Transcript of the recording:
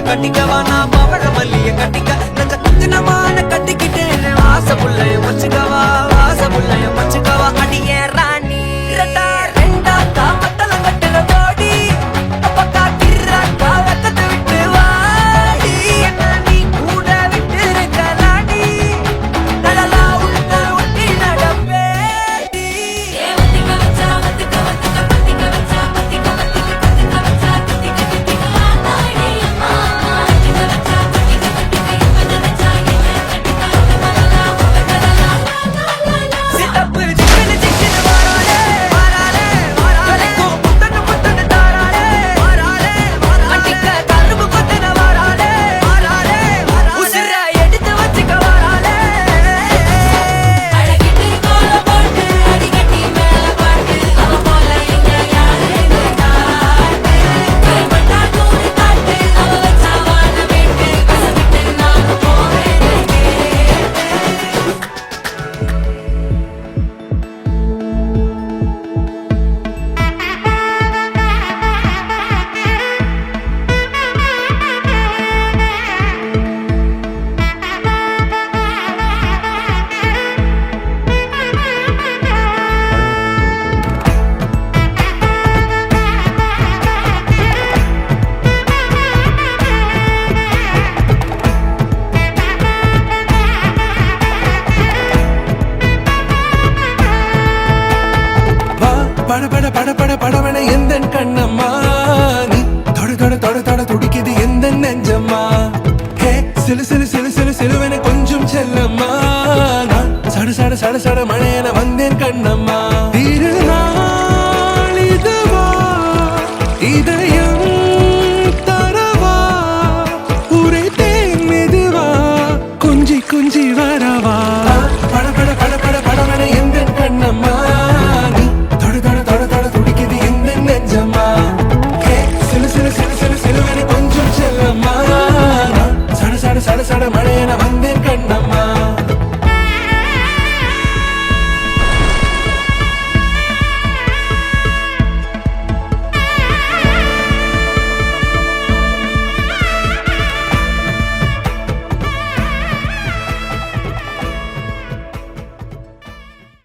கட்டிக்கவா நான் பவழ மல்லிய கட்டிக்க நெஞ்ச குத்தினமான கட்டிக்கிட்டேன் வாச புள்ளைய வச்சுக்கவா வாச புள்ளைய வச்சுக்கவா அடியே ராணி இரட்டா ரெண்டா காமத்தல கட்டுல போடி அப்பக்கா கிராக்கா வெக்கத்தை விட்டு வாடி என்ன நீ கூட விட்டு இருக்கலாடி கடலா உள்ள ஒட்டி நடப்பேடி வத்திக்க வச்சா வத்திக்க வத்திக்க வத்திக்க வச்சா வத்திக்க வத்திக்க வத்திக்க வச்சா வத்திக்க வத்திக்க ஆத்தாடி அம்மா வத்திக்க வச்சா வத்திக்க வத்திக்க எப்ப நினைச்சா என்ன கட்டிக்க வரலா வரலா சிட்டப்பு சிக்கன சிக்கன வாராலே வாராலே வாராலே புத்தன புத்தன தாராலே வாராலே வாராலே அடிக்க கரும்பு கொத்தன வாராலே வாராலே உசிர எடுத்து வச்சுக்க வாராலே அழகிட்டு கோல போட்டு அடிக்கட்டி மேல பாட்டு அவ போல எங்க யாரு காட்டு கைப்பட்டா தூரி காட்டு அவ வச்சா வாழ வேட்டு கசவிட்டு நானும் போவேன் வா பட பட பட பட படவன எந்தன் கண்ணம்மா நீ தொட தொட தொட தொட துடிக்குது எந்த நெஞ்சம்மா ஹே சிலு சிலு சிலு சிலு சிலுவன கொஞ்சம் செல்லம்மா நான் சட சட சட சட மழையன வந்தேன் கண்ணம்மா திருநாள் இதுவா இதயம் தரவா உரைத்தேன் மெதுவா கொஞ்சி கொஞ்சி வரவா பட பட பட பட படவன எந்தன் கண்ணம்மா நீ தொட தொட தொட தொட துடிக்குது எந்த நெஞ்சம்மா ஹே சிலு சிலு சிலு சிலு சிலுவன கொஞ்சம் செல்லம்மா நான் சட சட சட சட மழையன வந்தேன்